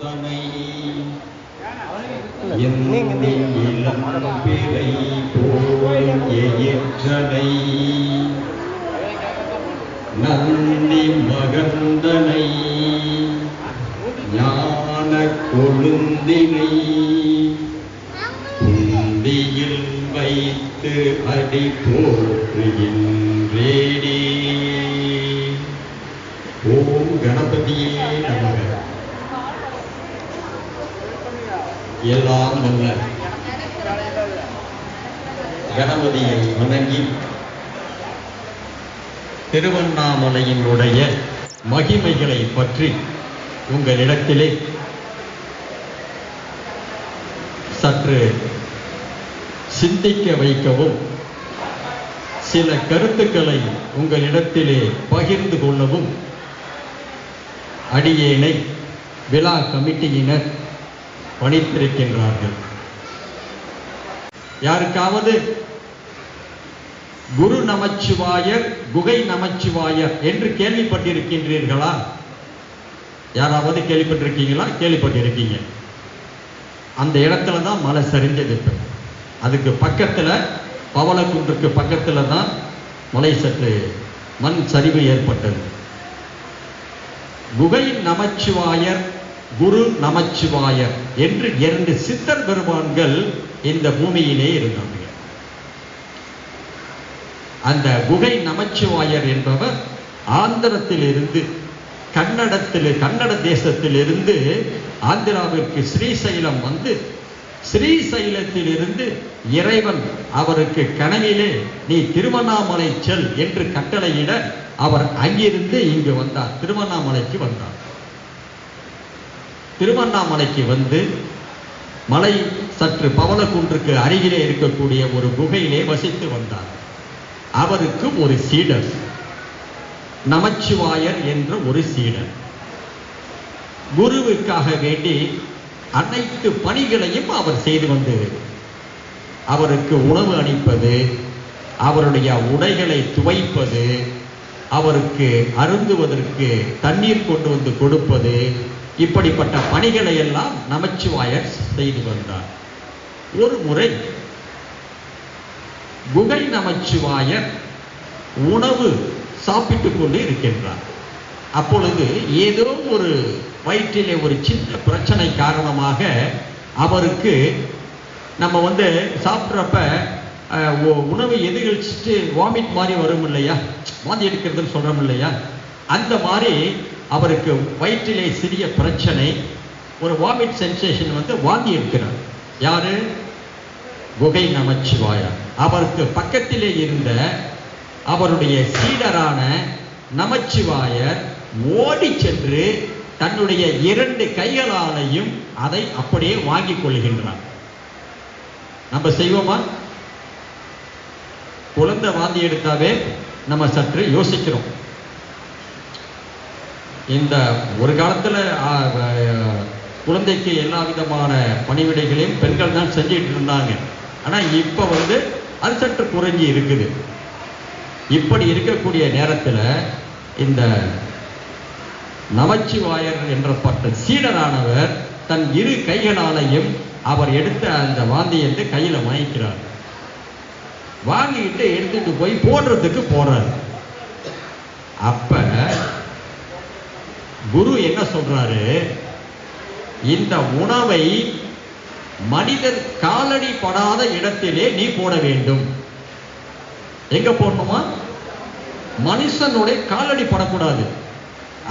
தனை பிறை போல் எயிற்றனை நந்தி மகந்தனை ஞான கொழுந்தினை புந்தியில் வைத்து அடி போற்றுகின்றேனே. ஓம் கணபதியே நமக. எல்லாம் வல்ல கணபதியை வணங்கி திருவண்ணாமலையினுடைய மகிமைகளை பற்றி உங்களிடத்திலே சற்று சிந்திக்க வைக்கவும் சில கருத்துக்களை உங்களிடத்திலே பகிர்ந்து கொள்ளவும் அடியேனை விழா கமிட்டியினர் பணித்திருக்கின்றார்கள். யாருக்காவது குரு நமச்சிவாயர், குகை நமச்சிவாயர் என்று கேள்விப்பட்டிருக்கின்றீர்களா? யாராவது கேள்விப்பட்டிருக்கீங்களா? கேள்விப்பட்டிருக்கீங்க. அந்த இடத்துல தான் மலை சரிஞ்சது. அதுக்கு பக்கத்துல, பவளக்குன்றுக்கு பக்கத்துல தான் மலை சற்று மண் சரிவு ஏற்பட்டது. குகை நமச்சிவாயர், குரு நமச்சிவாயர் என்று 2 சித்தர் பெருமான்கள் இந்த பூமியிலே இருந்தார்கள். அந்த குகை நமச்சிவாயர் என்பவர் ஆந்திரத்திலிருந்து, கன்னட தேசத்திலிருந்து ஆந்திராவிற்கு ஸ்ரீசைலம் வந்து, ஸ்ரீசைலத்திலிருந்து இறைவன் அவருக்கு கனவிலே நீ திருவண்ணாமலை செல் என்று கட்டளையிட அவர் அங்கிருந்து இங்கு வந்தார். திருவண்ணாமலைக்கு வந்தார். திருவண்ணாமலைக்கு வந்து மலை சற்று பவளக்குன்றுக்கு அருகிலே இருக்கக்கூடிய ஒரு குகையிலே வசித்து வந்தார். அவருக்கு ஒரு சீடர், நமச்சிவாயர் என்ற ஒரு சீடர். குருவுக்காக வேண்டி அனைத்து பணிகளையும் அவர் செய்து வந்தது. அவருக்கு உணவு அளிப்பது, அவருடைய உடைகளை துவைப்பது, அவருக்கு அருந்துவதற்கு தண்ணீர் கொண்டு வந்து கொடுப்பது, இப்படிப்பட்ட பணிகளை எல்லாம் நமச்சிவாயர் செய்து வந்தார். ஒரு முறை குகை நமச்சிவாயர் உணவு சாப்பிட்டுக் கொண்டு இருக்கின்றார். அப்பொழுது ஏதோ ஒரு வயிற்றிலே ஒரு சின்ன பிரச்சனை காரணமாக அவருக்கு, நம்ம சாப்பிட்றப்ப உணவு எதிர்கழிச்சிட்டு வாமிட் மாதிரி வரும் இல்லையா, வாந்தி எடுக்கிறதுன்னு சொல்றோம் இல்லையா, அந்த மாதிரி அவருக்கு வயிற்றிலே சிறிய பிரச்சனை, ஒரு வாமிட் சென்சேஷன் வாந்தி எடுக்கிறார். யாரு? குகை நமச்சிவாயர். அவருக்கு பக்கத்திலே இருந்த அவருடைய சீடரான நமச்சிவாயர் ஓடி சென்று தன்னுடைய 2 கைகளாலையும் அதை அப்படியே வாங்கிக் கொள்கின்றார். நம்ம செய்வோமா? குழந்தை வாந்தி எடுத்தாவே நம்ம சற்று யோசிக்கிறோம். இந்த ஒரு காலத்துல குழந்தைக்கு எல்லா விதமான பணிவிடைகளையும் பெண்கள் தான் செஞ்சிட்டு இருந்தாங்க. ஆனா இப்ப அது சற்று குறைஞ்சி இருக்குது. இப்படி இருக்கக்கூடிய நேரத்தில் இந்த நமச்சிவாயர் என்றப்பட்ட சீடரானவர் தன் 2 கைகளாலையும் அவர் எடுத்த அந்த வாந்தியத்தை கையில வாங்கிக்கிறார். வாங்கிட்டு எடுத்துட்டு போய் போடுறதுக்கு போறார். அப்ப குரு என்ன சொல்றாரு? இந்த உணவை மனிதர் காலடி படாத இடத்திலே நீ போட வேண்டும். எங்க போடணுமா? மனுஷனுடைய காலடி படக்கூடாது.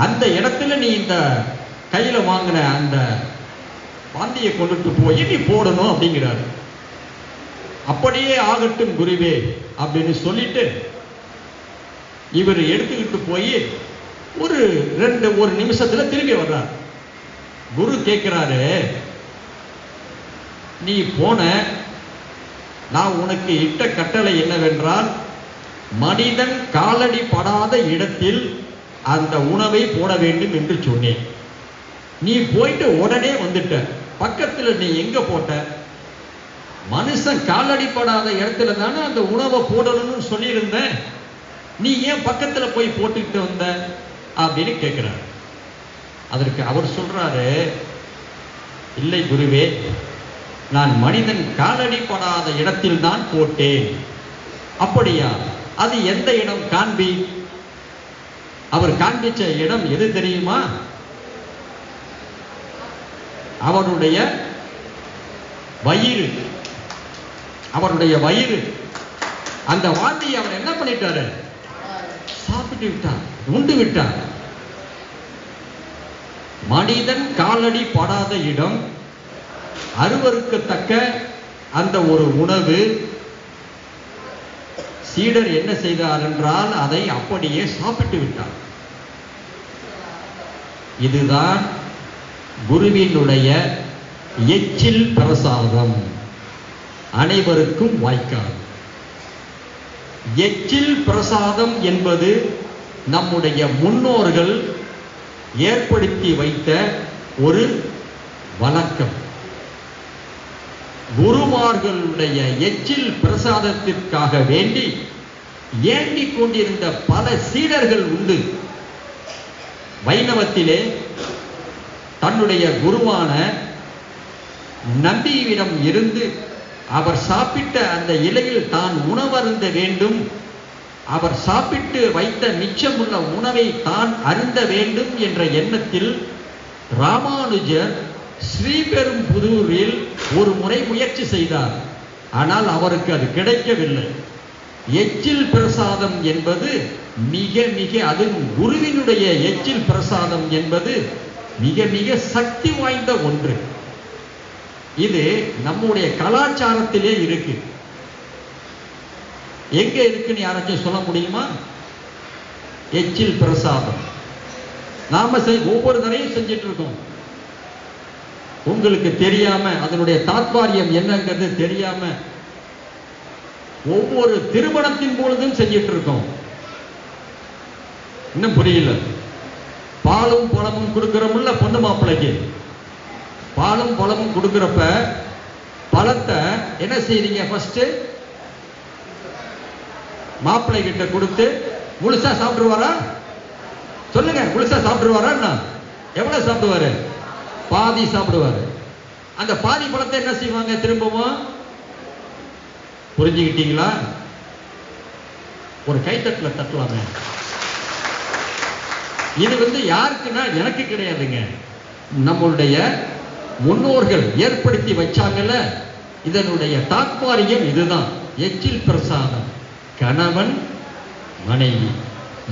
அந்த இடத்துல நீ இந்த கையில வாங்கின அந்த வாந்தியை கொண்டுட்டு போய் நீ போடணும் அப்படிங்கிறாரு. அப்படியே ஆகட்டும் குருவே அப்படின்னு சொல்லிட்டு இவர் எடுத்துக்கிட்டு போய் ஒரு 1 நிமிஷத்துல திரும்பி வர்றார். குரு கேட்கிறாரு, நீ போன, நான் உனக்கு இட்ட கட்டளை என்னவென்றால் மனிதன் காலடி படாத இடத்தில் அந்த உணவை போட வேண்டும் என்று சொன்னேன். நீ போயிட்டு உடனே வந்துட்ட. பக்கத்துல நீ எங்க போட்ட? மனுஷன் காலடி படாத இடத்துல தானே அந்த உணவை போடணும்னு சொல்லியிருந்தேன். நீ ஏன் பக்கத்துல போய் போட்டுக்கிட்டு வந்த அப்படின்னு கேட்கிறார். அதற்கு அவர் சொல்றாரு, இல்லை குருவே, நான் மனிதன் காலடி படாத இடத்தில் தான் போட்டேன். அப்படியா? அது எந்த இடம் காண்பி? அவர் காண்பிச்ச இடம் எது தெரியுமா? அவருடைய வயிறு. அவருடைய வயிறு. அந்த வாந்தியை அவர் என்ன பண்ணிட்டாரு? சாப்பிட்டு விட்டார், உண்டு விட்டார். மனிதன் காலடி படாத இடம், அருவருக்கத்தக்க அந்த ஒரு உணவு. சீடர் என்ன செய்தார் என்றால் அதை அப்படியே சாப்பிட்டு விட்டார். இதுதான் குருவினுடைய எச்சில் பிரசாதம். அனைவருக்கும் வாய்க்காது. எச்சில் பிரசாதம் என்பது நம்முடைய முன்னோர்கள் ஏற்படுத்தி வைத்த ஒரு வழக்கம். குருமார்களுடைய எச்சில் பிரசாதத்திற்காக வேண்டி ஏண்டிக் கொண்டிருந்த பல சீடர்கள் உண்டு. வைணவத்திலே தன்னுடைய குருவான நம்பியிடம் இருந்து அவர் சாப்பிட்ட அந்த இலையில் தான் உணவருந்த வேண்டும், அவர் சாப்பிட்டு வைத்த மிச்சமுள்ள உணவை தான் அருந்த வேண்டும் என்ற எண்ணத்தில் ராமானுஜர் ஸ்ரீபெரும்புதூரில் ஒரு முறை முயற்சி செய்தார். ஆனால் அவருக்கு அது கிடைக்கவில்லை. எச்சில் பிரசாதம் என்பது மிக மிக, அது குருவினுடைய எச்சில் பிரசாதம் என்பது மிக மிக சக்தி வாய்ந்த ஒன்று. இது நம்முடைய கலாச்சாரத்திலே இருக்கு. எங்க இருக்குன்னு யாராச்சும் சொல்ல முடியுமா? எச்சில் பிரசாதம் நாம ஒவ்வொரு தடையும் செஞ்சிட்டு இருக்கோம். உங்களுக்கு தெரியாம, அதனுடைய தாத்பரியம் என்னங்கிறது தெரியாம ஒவ்வொரு திருமணத்தின் பொழுதும் செஞ்சிட்டு இருக்கோம். இன்னும் புரியல. பாலும் பழமும் கொடுக்கிறோம்ல பொண்ணு மாப்பிள்ளைக்கு. பாலும் பழமும் கொடுக்கிறப்ப பழத்தை என்ன செய்றீங்க? ஃபர்ஸ்ட் மாப்பிள்ளை கிட்ட கொடுத்து முழுசா சாப்பிடுவாரா? சொல்லுங்க, முழுசா சாப்பிடுவாரா? எவ்வளவு சாப்பிடுவாரு? பாதி சாப்பிடுவாரு. அந்த பாதி பழத்தை என்ன செய்வாங்க? திரும்பவும். புரிஞ்சுக்கிட்டீங்களா? ஒரு கைத்தட்டல தட்டலாமே. இது யாருக்குன்னா எனக்கு கிடையாதுங்க. நம்மளுடைய முன்னோர்கள் ஏற்படுத்தி வச்சாங்கல்ல, இதனுடைய தாத்பரியம் இதுதான். எச்சில் பிரசாதம். கணவன் மனைவி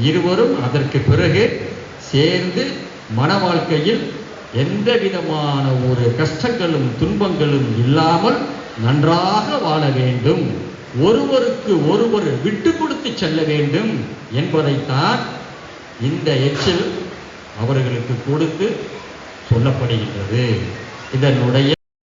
இருவரும் அதற்கு பிறகு சேர்ந்து மன வாழ்க்கையில் எந்த விதமான ஒரு கஷ்டங்களும் துன்பங்களும் இல்லாமல் நன்றாக வாழ வேண்டும், ஒருவருக்கு ஒருவர் விட்டு கொடுத்து செல்ல வேண்டும் என்பதைத்தான் இந்த எச்சில் அவர்களுக்கு கொடுத்து சொல்லப்படுகின்றது. இதனுடைய